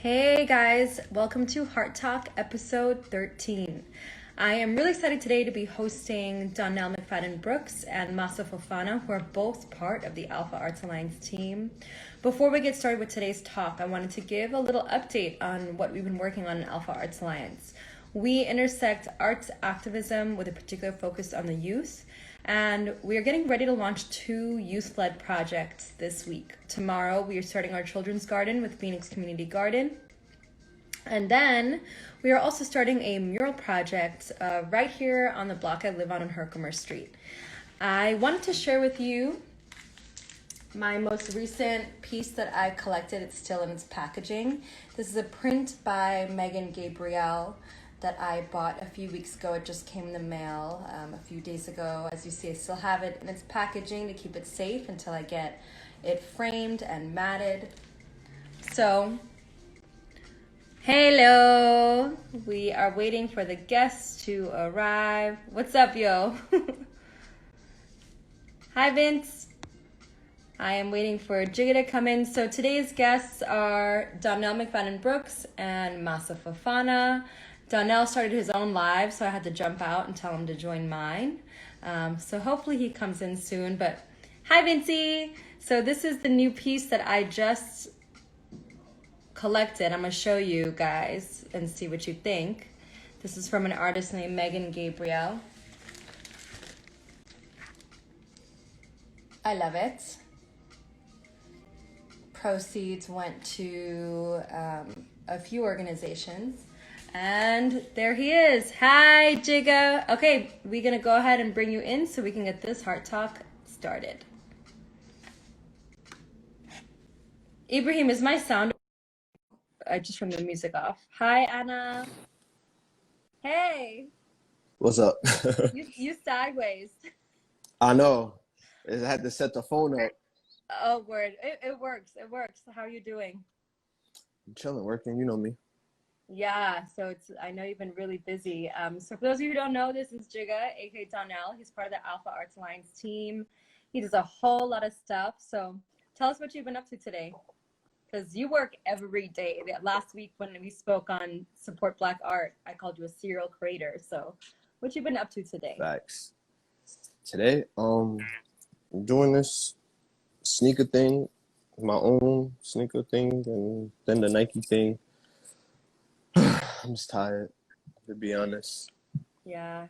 Hey guys, welcome to Heart Talk episode 13. I am really excited today to be hosting Donnell McFadden Brooks and Masa Fofana, who are both part of the Alpha Arts Alliance team. Before we get started with today's talk, I wanted to give a little update on what we've been working on in Alpha Arts Alliance. We intersect arts activism with a particular focus on the youth, and we are getting ready to launch 2 youth-led projects this week. Tomorrow, we are starting our children's garden with Phoenix Community Garden. And then we are also starting a mural project right here on the block I live on Herkimer Street. I wanted to share with you my most recent piece that I collected. It's still in its packaging. This is a print by Megan Gabrielle that I bought a few weeks ago. It just came in the mail a few days ago. As you see, I still have it in its packaging to keep it safe until I get it framed and matted. So, hello. We are waiting for the guests to arrive. What's up, yo? Hi, Vince. I am waiting for Jigga to come in. So today's guests are Donnell McFadden Brooks and Masa Fofana. Donnell started his own live, so I had to jump out and tell him to join mine. So hopefully he comes in soon. But hi, Vincey. So this is the new piece that I just collected. I'm going to show you guys and see what you think. This is from an artist named Megan Gabrielle. I love it. Proceeds went to a few organizations. And there he is. Hi, Jigga. Okay, we're going to go ahead and bring you in so we can get this Heart Talk started. Ibrahim, is my sound... I just turned the music off. Hi, Anna. Hey. What's up? You sideways. I know. I had to set the phone up. Oh, word. It works. It works. How are you doing? I'm chilling, working. You know me. Yeah, so I know you've been really busy. So for those of you who don't know, this is Jigga, aka Donnell. He's part of the Alpha Arts Alliance team. He does a whole lot of stuff. So tell us what you've been up to today. Because you work every day. Last week when we spoke on Support Black Art, I called you a serial creator. So what you been up to today? Facts. Today, I'm doing this sneaker thing, my own sneaker thing, and then the Nike thing. I'm just tired, to be honest. Yeah.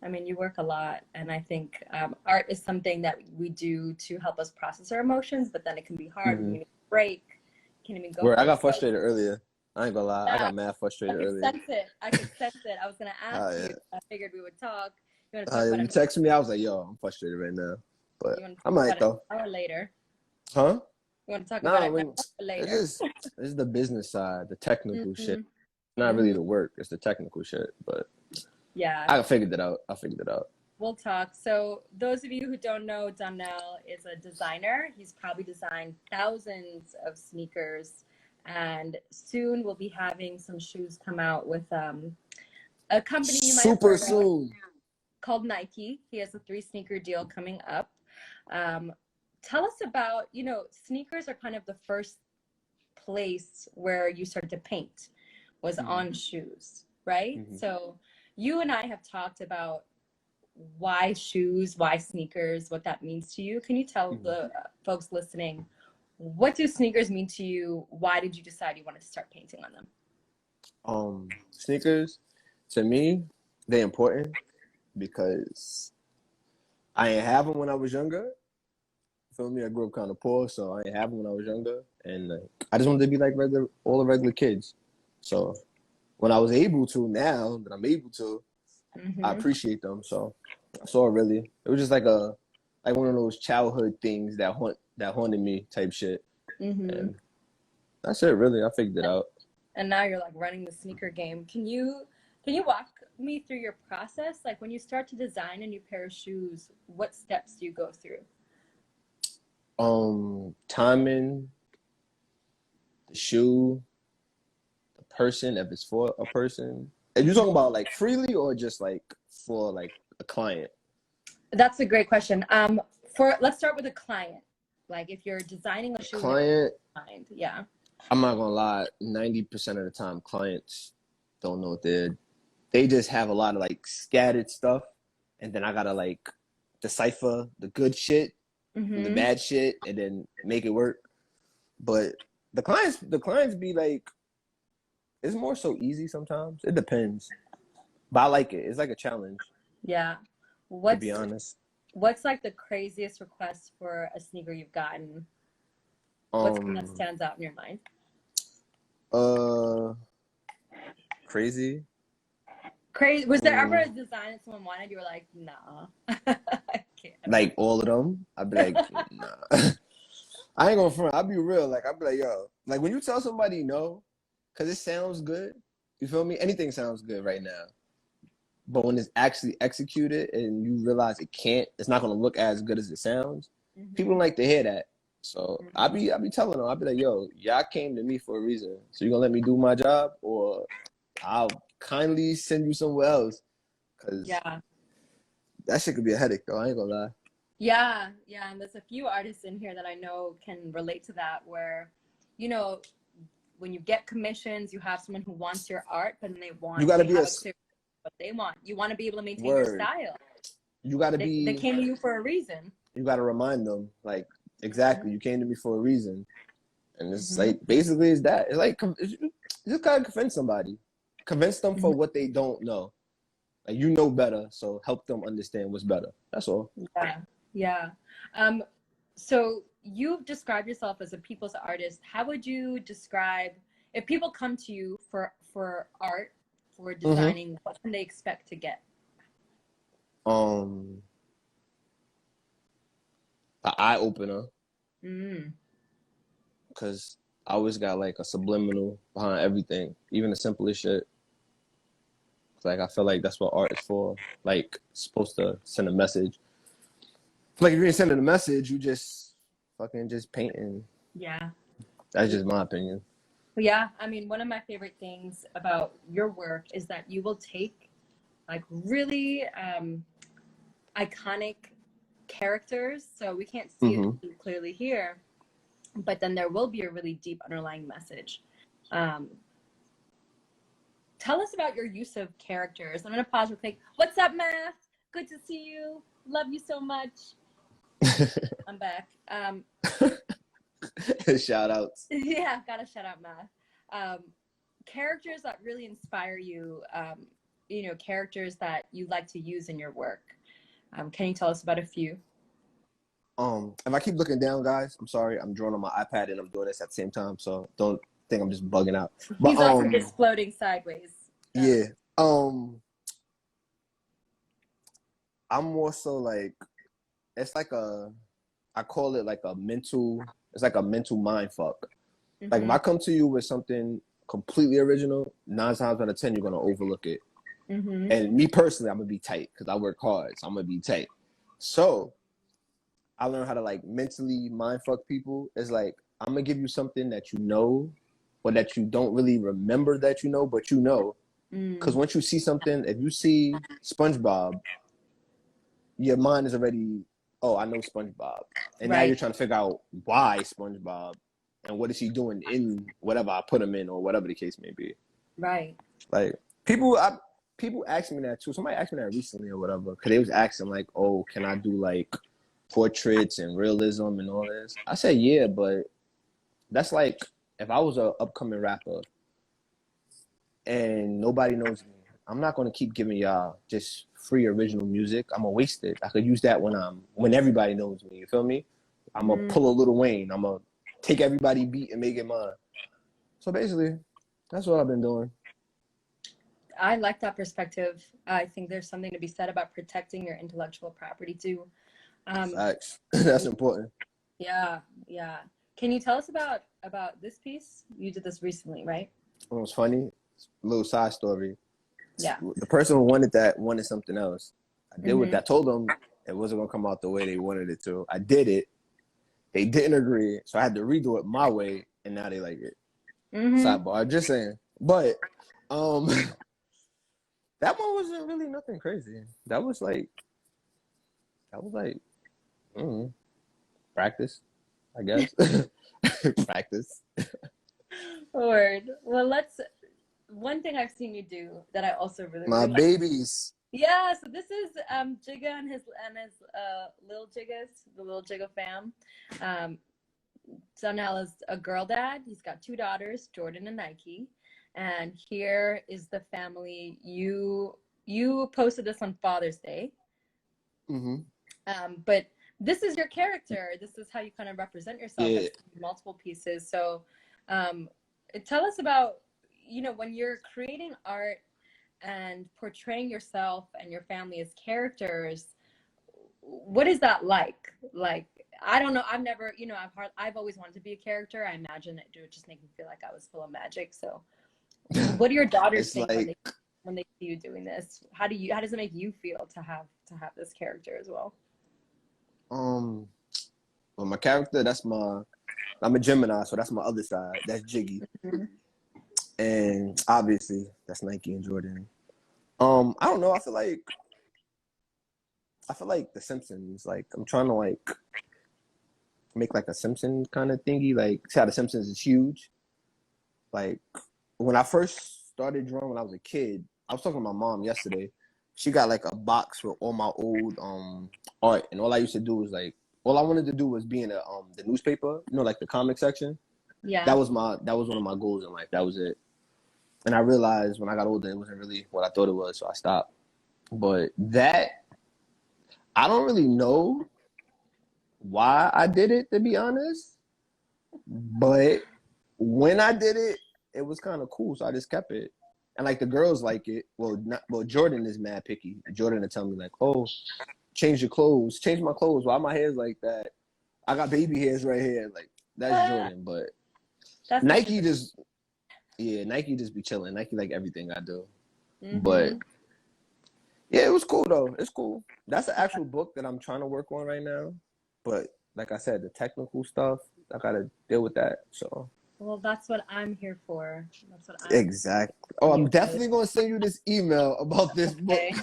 I mean, you work a lot, and I think art is something that we do to help us process our emotions, but then it can be hard. Mm-hmm. You need a break. Can't even go. Where I got frustrated earlier. I ain't gonna lie. Yeah, I got mad frustrated earlier. I could sense it. I was gonna ask you. I figured we would talk. You want to talk about You it? texted me. I was like, yo, I'm frustrated right now. But I might though. Or later. Huh? You want to talk about it later? This is the business side, the technical shit. Not really the work. It's the technical shit. But yeah, I figured it out. We'll talk. So those of you who don't know, Donnell is a designer. He's probably designed thousands of sneakers, and soon we'll be having some shoes come out with a company you might super have heard soon of called Nike. He has a 3 sneaker deal coming up. Tell us about, sneakers are kind of the first place where you started to paint was on shoes, right? So you and I have talked about why shoes, why sneakers, what that means to you. Can you tell the folks listening, what do sneakers mean to you? Why did you decide you want to start painting on them? Sneakers, to me, they're important because I ain't have them when I was younger. Feel me? I grew up kind of poor, so I ain't have them when I was younger, and I just wanted to be like all the regular kids. So when I was able to, now that I'm able to, I appreciate them. So it was just like one of those childhood things that haunted me type shit. And that's it, really. I figured it out. And now you're like running the sneaker game. Can you walk me through your process? Like when you start to design a new pair of shoes, what steps do you go through? Timing, the shoe, the person, if it's for a person. Are you talking about like freely or just like for like a client? That's a great question. Let's start with a client. Like if you're designing a shoe, client, yeah. I'm not gonna lie, 90% of the time clients don't know what they just have a lot of like scattered stuff, and then I gotta like decipher the good shit from the Mm-hmm. bad shit and then make it work. But the clients be like, it's more so easy sometimes. It depends. But I like it. It's like a challenge, Yeah. to be What's honest. what's like the craziest request for a sneaker you've gotten? What's one that Um stands out in your mind? uh Crazy. Crazy. Was there ever Mm, a design that someone wanted? You were like, nah, I can't. like all of them. I'd be like, nah. I ain't gonna front. I'll be real. Like I'll be like, yo, like when you tell somebody no, because it sounds good. You feel me? Anything sounds good right now. But when it's actually executed and you realize it can't, it's not gonna look as good as it sounds. People Mm-hmm. don't like to hear that. So I'll Mm-hmm. be I'll be telling them, I'll be like, yo, y'all came to me for a reason. So you gonna let me do my job, or I'll kindly send you somewhere else. Cause Yeah. that shit could be a headache though. I ain't gonna lie. Yeah, yeah, and there's a few artists in here that I know can relate to that where, you know, when you get commissions, you have someone who wants your art, but You gotta they be a have a clear what they want. You want to be able to maintain your word. style. You gotta They be came to you for a reason. you got to remind them, like, exactly, you came to me for a reason. And it's Mm-hmm. like, basically, it's that. It's like, you just got to convince somebody. Convince them Mm-hmm. for what they don't know. Like, you know better, so help them understand what's better. That's all. Yeah, yeah. Um, so you've described yourself as a people's artist. How would you describe if people come to you for art, for Mm-hmm. designing, what can they expect to get? Um, an eye opener, Mm, because I always got, like, a subliminal behind everything, even the simplest shit. Like, I feel like that's what art is for. Like, it's supposed to send a message. Like, if you ain't sending a message, you just fucking just painting. yeah. That's just my opinion. Yeah, I mean, one of my favorite things about your work is that you will take like really iconic characters, so we can't see it Mm-hmm. too clearly here, but then there will be a really deep underlying message. Um, Tell us about your use of characters. I'm gonna pause real quick. What's up, Math? Good to see you. Love you so much. I'm back. Shout outs. Yeah, gotta shout out Math. Um, Characters that really inspire you. You know, characters that you like to use in your work. Can you tell us about a few? If I keep looking down, guys, I'm sorry. I'm drawing on my iPad and I'm doing this at the same time, so don't think I'm just bugging out. But He's also just floating sideways. yeah. Um, I'm more so like it's like I call it like a mental. It's like a mental mind fuck. Like if Mm-hmm. I come to you with something completely original, 9 times out of 10 you're gonna overlook it. Mm-hmm. And me personally, I'm gonna be tight because I work hard, so I'm gonna be tight. So I learned how to like mentally mind fuck people. It's like I'm gonna give you something that you know, or that you don't really remember that you know, but you know. Because Mm. once you see something, if you see SpongeBob, your mind is already, oh, I know SpongeBob, and now you're Right. trying to figure out why SpongeBob, and what is he doing in whatever I put him in, or whatever the case may be. Right. Like people, people ask me that too. Somebody asked me that recently or whatever, because they was asking like, oh, can I do like portraits and realism and all this? I said, yeah, but that's like if I was a upcoming rapper and nobody knows me, I'm not gonna keep giving y'all just free original music. I'm gonna waste it. I could use that when everybody knows me. You feel me? I'm gonna Mm. pull a Little Wayne. I'm gonna take everybody beat and make it mine. So basically, that's what I've been doing. I like that perspective. I think there's something to be said about protecting your intellectual property too. Um, Facts. That's important. yeah, yeah. Can you tell us about this piece? You did this recently, right? It was funny. A little side story. Yeah. The person who wanted that wanted something else. I did what Mm-hmm. I told them it wasn't gonna come out the way they wanted it to. I did it. They didn't agree, so I had to redo it my way, and now they like it. Mm-hmm. Sidebar, just saying. But um, that one wasn't really nothing crazy. That was like mm, practice, I guess. Practice. Word. Well, one thing I've seen you do that I also really, My really like. babies. Yeah, so this is Jigga and his little Jiggas, the little Jigga fam. Um, Sunel is a girl dad. He's got two daughters, Jordan and Nike. And here is the family. You posted this on Father's Day. Mm-hmm. But this is your character. This is how you kind of represent yourself Yeah. as multiple pieces. So um, tell us about, when you're creating art and portraying yourself and your family as characters, what is that like? Like, I don't know. I've never, I've always wanted to be a character. I imagine it would just make me feel like I was full of magic. So what do your daughters It's think like when they see you doing this? How does it make you feel to have this character as well? well, my character, I'm a Gemini, so that's my other side. That's Jiggy. Mhm. And obviously that's Nike and Jordan. I don't know. I feel like The Simpsons. Like I'm trying to like make like a Simpson kind of thingy. Like see how The Simpsons is huge. Like when I first started drawing when I was a kid, I was talking to my mom yesterday. She got like a box with all my old art, and all I used to do was like all I wanted to do was be in the newspaper, like the comic section. Yeah. That was one of my goals in life. That was it. And I realized when I got older, it wasn't really what I thought it was, so I stopped. But I don't really know why I did it, to be honest. But when I did it, it was kind of cool, so I just kept it. And like the girls like it. Well, Jordan is mad picky. Jordan will tell me like, "Oh, change your clothes, change my clothes. Why my hair's like that? I got baby hairs right here." Like that's Jordan. But That's Nike interesting. just, yeah, Nike just be chilling. Nike like everything I do. But Mm-hmm. yeah, it was cool though. It's cool. That's the actual book that I'm trying to work on right now. But like I said, the technical stuff, I gotta deal with that. So Well, that's what I'm here for. That's what I'm exactly. Oh, on I'm you for. definitely gonna send you this email about this book. Okay.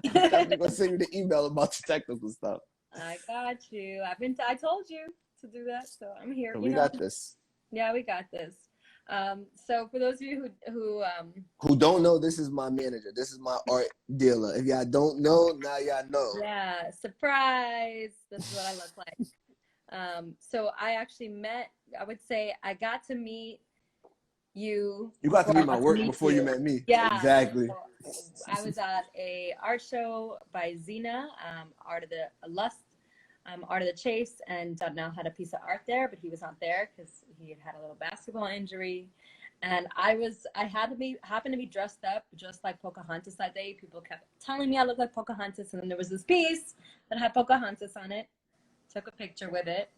I'm definitely gonna send you the email about the technical stuff. I got you. I told you to do that, so I'm here. So we got this. Yeah, we got this. So for those of you Who don't know, this is my manager. This is my art dealer. If y'all don't know, now y'all know. yeah, surprise. This is what I look like. So I actually I would say I got to meet you You got to before I meet my got to work meet before you you. met me. Yeah. Exactly. So I was at a art show by Zena, Art of the Lust, Art of the Chase, and Dudnell had a piece of art there, but he was not there because he had a little basketball injury. And I happened to be dressed up just like Pocahontas that day. People kept telling me I looked like Pocahontas, and then there was this piece that had Pocahontas on it. Took a picture with it,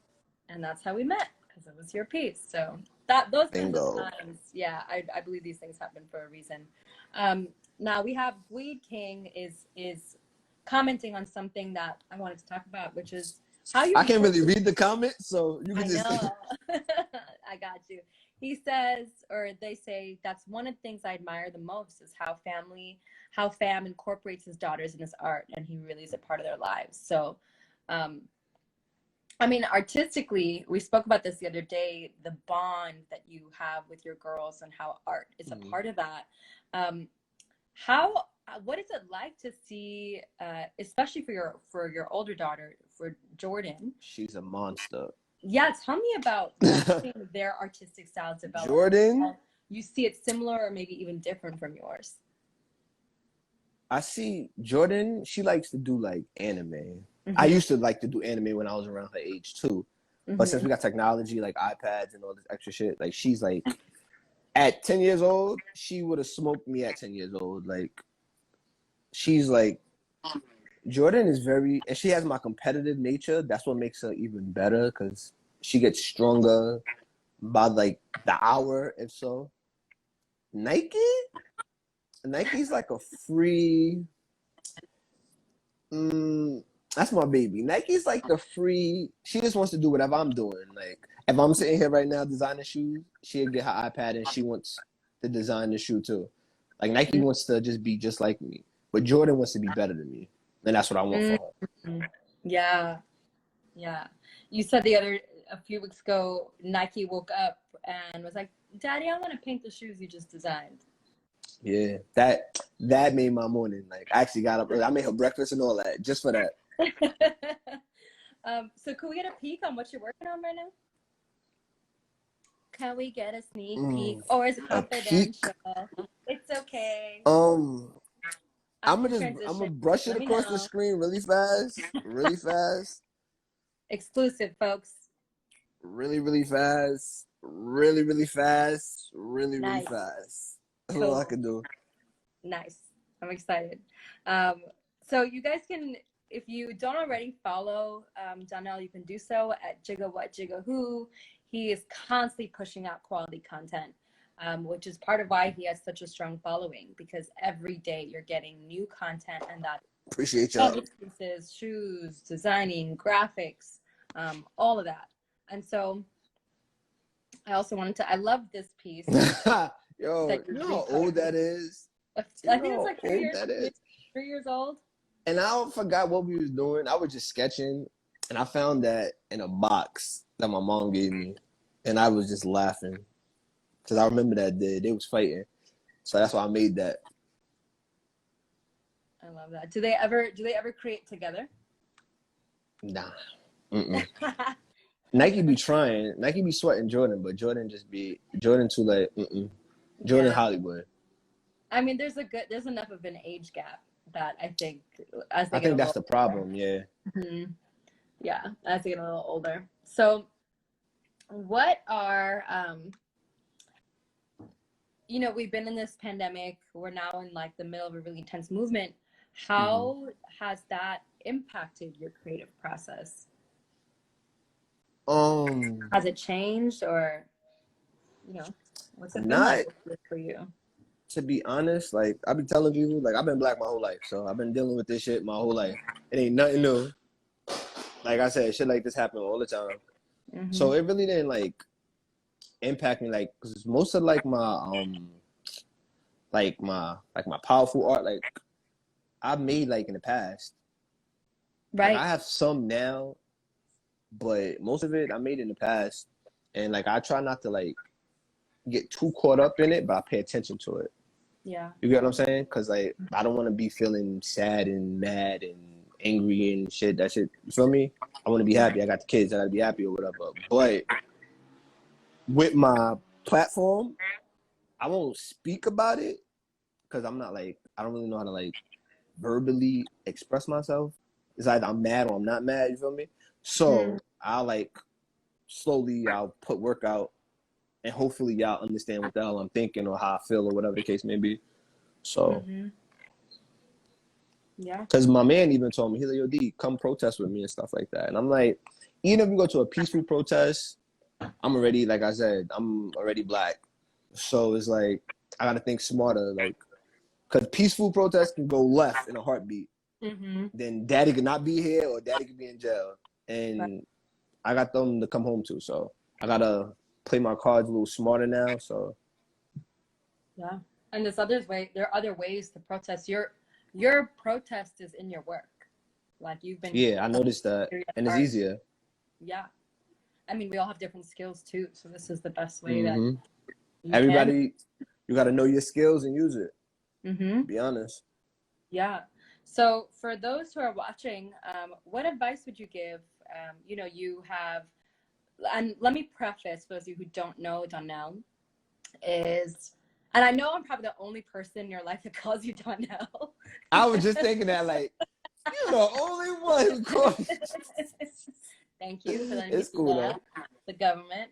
and that's how we met because it was your piece. So those kinds of Bingo. times, yeah, I believe these things happen for a reason. Um, Now we have Weed King is commenting on something that I wanted to talk about, which is how you I can't really incorporate. read the comments, so you can I just. know. I got you. He says, or they say, that's one of the things I admire the most is how fam incorporates his daughters in his art, and he really is a part of their lives. So, um, I mean, artistically, we spoke about this the other day, the bond that you have with your girls and how art is a part of that. Um, how, what is it like to see, especially for your older daughter, for Jordan? She's a monster. Yeah, tell me about watching their artistic styles develop. Jordan, How you see it similar or maybe even different from yours. I see Jordan, she likes to do like anime. I Mm-hmm. used to like to do anime when I was around her age too. But since Mm-hmm. we got technology like iPads and all this extra shit, like she's like at 10 years old, she would have smoked me at 10 years old. Like she's like Jordan is very, and she has my competitive nature. That's what makes her even better because she gets stronger by like the hour, if so. Nike, Nike's like a free. That's my baby. Nike's like the free. She just wants to do whatever I'm doing. Like if I'm sitting here right now designing shoes, she'll get her iPad and she wants to design the shoe too. Like Nike wants to just be just like me, but Jordan wants to be better than me, and that's what I want for her. Mm-hmm. Yeah, yeah. You said a few weeks ago, Nike woke up and was like, Daddy, I want to paint the shoes you just designed. Yeah, that made my morning. Like, I actually got up early. I made her breakfast and all that just for that. So could we get a peek on what you're working on right now? Can we get a sneak peek? Mm, Or is it a peak. confidential? It's okay. Um, After I'm gonna transition, brush it let me across the know. screen really fast, really fast, Exclusive, folks. really, really fast, really, really fast, really, really Nice. fast. That's all I Cool. can do. Nice. I'm excited. So you guys can, if you don't already follow Donnell, you can do so at Jigga What Jigga Who. He is constantly pushing out quality content, which is part of why he has such a strong following, because every day you're getting new content, and that Appreciate y'all. public pieces, shoes, designing, graphics, all of that. And so I also wanted to, I love this piece Yo, that you you're know how old recoloring. that is? I You think it's know like how old that is? 3 years old. And I forgot what we was doing. I was just sketching, and I found that in a box that my mom gave me, and I was just laughing because I remember that day they was fighting, so that's why I made that. I love that. Do they ever create together? Nah, mm-mm. Nike be trying, Nike be sweating Jordan, but Jordan too like, mm-mm. Jordan Yeah. Hollywood. I mean, there's enough of an age gap that I think as they I get a think that's little the older. problem. Yeah. Yeah, as they get a little older. So what are we've been in this pandemic. We're now in like the middle of a really intense movement. Mm-hmm. How has that impacted your creative process? Um, Has it changed, or what's it been not like for you? to be honest. Like I be telling people, like I've been black my whole life, so I've been dealing with this shit my whole life. It ain't nothing new. Like I said, shit like this happen all the time. Mm-hmm. So it really didn't like impact me, like, cause most of my powerful art, like I made like in the past. Like Right. I have some now, but most of it I made in the past, and like I try not to like get too caught up in it, but I pay attention to it. Yeah. You get what I'm saying? Cause like I don't want to be feeling sad and mad and angry and shit. That shit, you feel me? I want to be happy. I got the kids. I gotta be happy or whatever. But with my platform, I won't speak about it because I'm not like I don't really know how to like verbally express myself. It's either I'm mad or I'm not mad. You feel me? Mm-hmm. So I'll like slowly I'll put work out, and hopefully y'all understand what the hell I'm thinking or how I feel or whatever the case may be. So, Mm-hmm. Yeah. because my man even told me, he's like, yo, D, come protest with me and stuff like that. And I'm like, even if we go to a peaceful protest, I'm already, like I said, I'm already black. So it's like, I got to think smarter. Like, because peaceful protests can go left in a heartbeat. Mm-hmm. Then daddy could not be here or daddy could be in jail. Right. And I got them to come home to. So I got to play my cards a little smarter now. So, Yeah. And there are other ways to protest. Your protest is in your work. Like you've been yeah, I noticed that. serious And it's art. easier. Yeah. I mean, we all have different skills too, so this is the best way that Mm-hmm. you can. Everybody, you got to know your skills and use it. Mm-hmm. Be honest. Yeah. So for those who are watching, what advice would you give? You have, and let me preface for those of you who don't know, Donnell is, and I know I'm probably the only person in your life that calls you Donnell. I was just thinking that, like, you're the only one who called. Thank you for letting me It's do cool that. though. The government.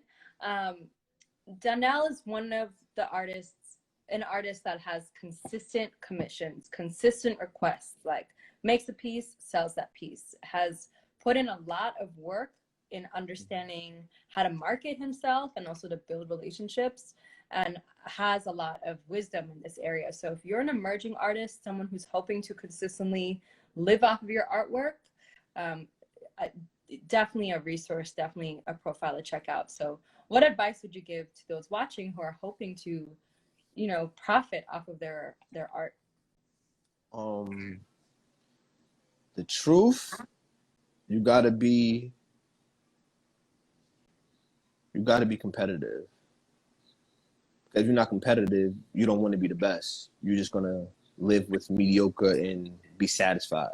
Donnell is one of the artists, an artist that has consistent commissions, consistent requests, like makes a piece, sells that piece, has put in a lot of work in understanding how to market himself and also to build relationships, and has a lot of wisdom in this area. So if you're an emerging artist, someone who's hoping to consistently live off of your artwork, um, definitely a resource, definitely a profile to check out. So what advice would you give to those watching who are hoping to, profit off of their art? Um, the truth, you gotta be competitive. if you're not competitive, you don't want to be the best. You're just gonna live with mediocre and be satisfied.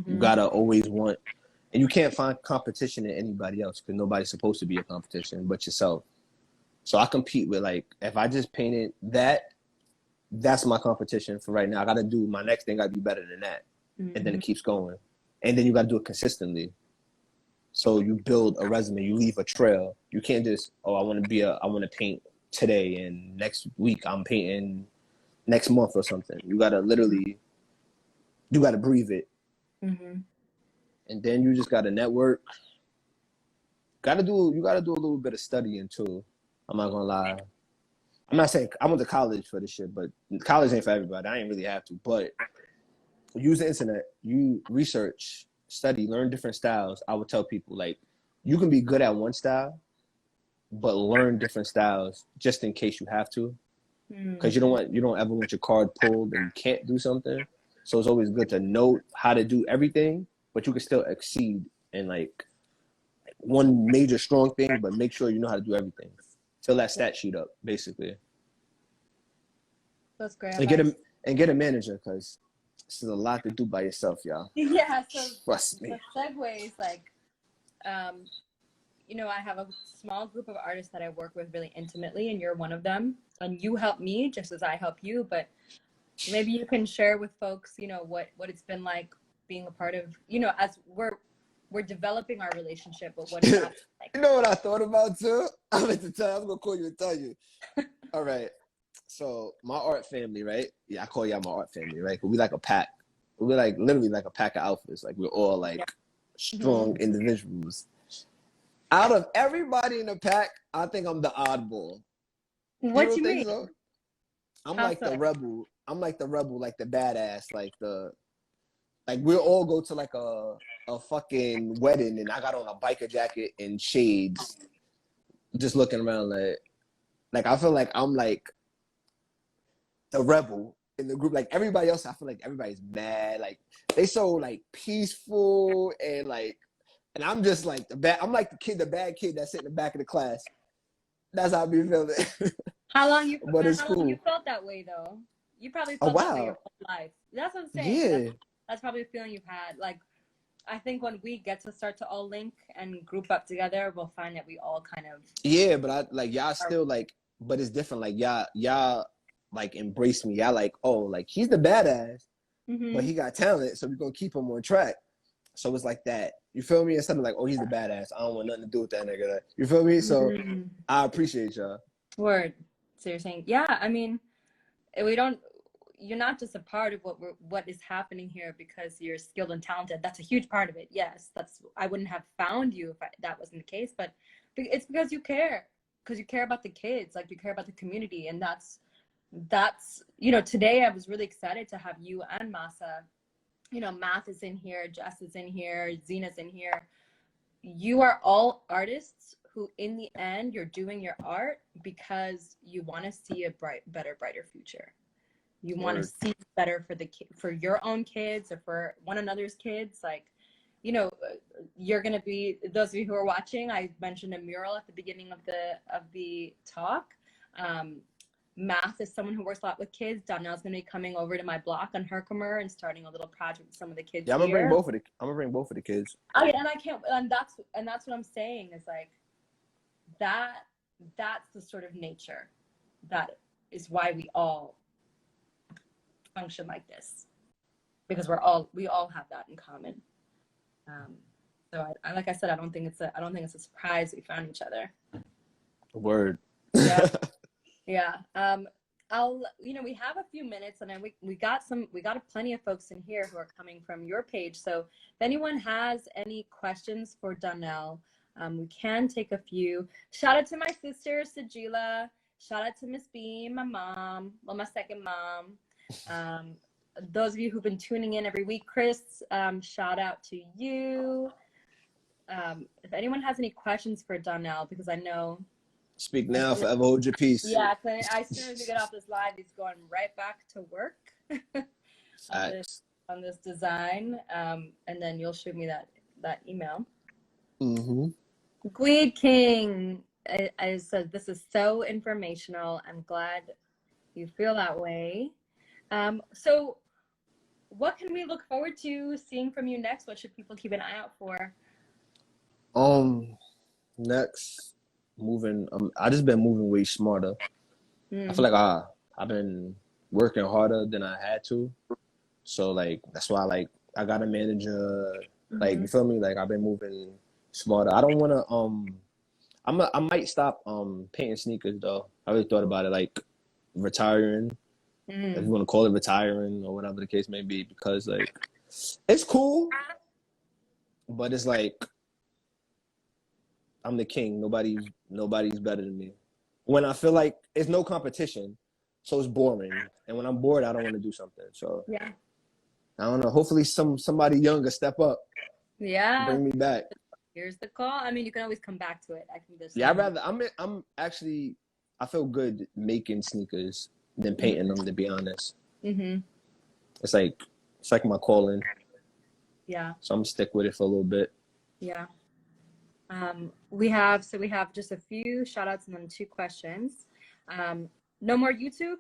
You gotta always want, and you can't find competition in anybody else because nobody's supposed to be a competition but yourself. So I compete with, like, if I just painted that, that's my competition for right now. I gotta do my next thing. Gotta be better than that, and then it keeps going, and then you gotta do it consistently. So you build a resume, you leave a trail. You can't just, oh, I want to paint today, and next week I'm painting next month or something. You gotta breathe it, and then you just gotta network. You gotta do a little bit of studying too. I'm not gonna lie. I'm not saying I went to college for this shit, but college ain't for everybody. I ain't really have to, but use the internet. You research, study, learn different styles. I would tell people, like, you can be good at one style, but learn different styles just in case you have to, because you don't ever want your card pulled and you can't do something. So it's always good to know how to do everything, but you can still exceed in, like, one major strong thing, but make sure you know how to do everything. Fill that stat sheet up, basically. That's great. And get a manager, because this is a lot to do by yourself, y'all. Yeah. So trust me. the segue is like, you know, I have a small group of artists that I work with really intimately, and you're one of them. And you help me just as I help you. But maybe you can share with folks, you know, what it's been like being a part of, you know, as we're developing our relationship, but what is that like? You know what I thought about too? I was gonna call you and tell you. All right. So my art family, right? Yeah, I call y'all my art family, right? But we like a pack. We're like literally like a pack of alphas. Like, we're all like strong individuals. Out of everybody in the pack, I think I'm the oddball. What do you think mean? So? I'm How like so? the rebel. like the badass, like we'll all go to like a fucking wedding, and I got on a biker jacket and shades, just looking around like I feel like I'm like the rebel in the group. Like, everybody else, I feel like everybody's mad. Like, they so like peaceful, and I'm just like I'm like the bad kid that's sitting in the back of the class. That's how I be feeling. How long But it's how long you cool. felt that way though? You probably Oh felt that way your wow. whole life. That's what I'm saying. Yeah. That's probably a feeling you've had. Like, I think when we get to start to all link and group up together, we'll find that we all kind of But I like y'all still like, but it's different. Like, y'all like embrace me. Y'all like, oh, like, he's the badass, but he got talent, so we're gonna keep him on track. So it's like that. You feel me? Instead of like, oh, he's the badass, I don't want nothing to do with that nigga. You feel me? So I appreciate y'all. Word. So you're saying, yeah, I mean, you're not just a part of what is happening here because you're skilled and talented. That's a huge part of it. Yes, I wouldn't have found you if that wasn't the case, but it's because you care about the kids, like you care about the community. And that's, you know, today I was really excited to have you and Masa, you know, Math is in here, Jess is in here, Zena's in here. You are all artists who, in the end, you're doing your art because you want to see a brighter future. You want to see better for your own kids or for one another's kids. Like, you know, you're going to be, those of you who are watching, I mentioned a mural at the beginning of the talk. Math is someone who works a lot with kids. Donnell's going to be coming over to my block on Herkimer and starting a little project with some of the kids. Yeah, I'm gonna bring both of the kids. And that's what I'm saying is like that's the sort of nature that is why we all function like this, because we all have that in common. So I like I said, I don't think it's a surprise we found each other. Word. Yeah. Yeah. We have a few minutes, and we got plenty of folks in here who are coming from your page. So if anyone has any questions for Donnell, we can take a few. Shout out to my sister Sajila. Shout out to Miss Beam, my mom, my second mom. Those of you who've been tuning in every week, Chris, shout out to you. If anyone has any questions for Donnell, because I know. Speak now, forever hold your peace. Yeah, as soon as we get off this live, he's going right back to work on this design, and then you'll shoot me that email. Gweed King, I said this is so informational. I'm glad you feel that way. So what can we look forward to seeing from you next? What should people keep an eye out for? Next, moving. I just been moving way smarter. I feel Mm. like I've been working harder than I had to. So like that's why like I got a manager. Like Mm-hmm. you feel me? Like I've been moving smarter. I don't wanna I might stop painting sneakers though. I really thought about it, like retiring, if you Mm. want to call it retiring or whatever the case may be, because like it's cool, but it's like I'm the king. Nobody's better than me. When I feel like it's no competition, so it's boring. And when I'm bored, I don't want to do something. So Yeah. I don't know. Hopefully somebody younger step up, Yeah. bring me back. Here's the call. I mean, you can always come back to it. I think there's Yeah, so many. I'm actually I feel good making sneakers than painting Mm-hmm. them, to be honest. Mm-hmm. It's like my calling. Yeah. So I'm gonna stick with it for a little bit. Yeah. We have just a few shout outs and then 2 questions. No more YouTube?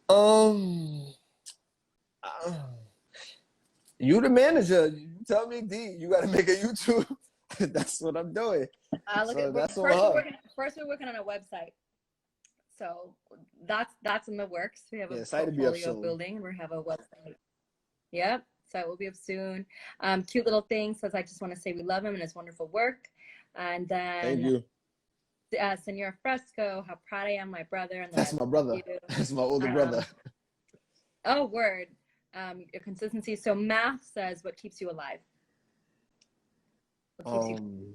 Um uh, you the manager. You tell me, D, you gotta make a YouTube. That's what I'm doing. Look So at that's on first her. we're working on a website. So that's in the works. We have a Yeah, site to be up portfolio soon. building and we have a website. Yep. So it will be up soon. Cute little thing says, I just want to say we love him and his wonderful work. And Thank then you. Senor Fresco, how proud I am, my brother, and that I That's my love brother. you. That's my older brother. Oh, word. Your consistency. So math says, what keeps you alive? What keeps you?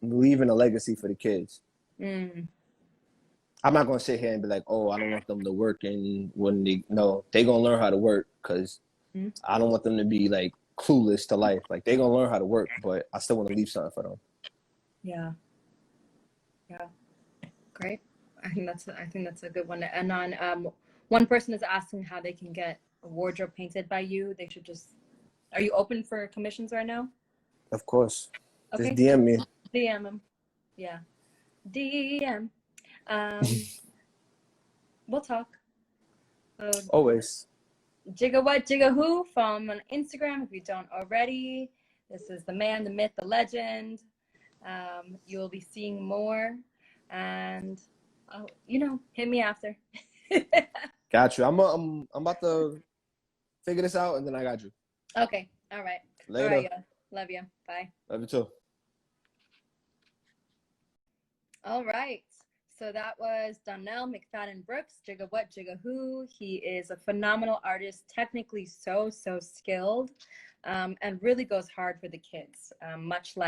Leaving a legacy for the kids. Mm, I'm not gonna sit here and be like, oh, I don't want them to work, and when they gonna learn how to work, because mm, I don't want them to be like clueless to life. Like they gonna learn how to work, but I still want to leave something for them. yeah. Yeah. Great. I think that's a good one. And on one person is asking how they can get a wardrobe painted by you. They should just. Are you open for commissions right now? Of course, just Okay, DM me. DM them. Yeah, DM. Um, we'll talk. So Always. Jigga what, Jigga who? Follow him on Instagram if you don't already. This is the man, the myth, the legend. You will be seeing more, and hit me after. Got you. I'm about to figure this out, and then I got you. Okay. All right. All Later. right. Yeah. Love you. Bye. Love you too. All right. So that was Donnell McFadden Brooks, Jigga What, Jigga Who. He is a phenomenal artist, technically so skilled, and really goes hard for the kids, much like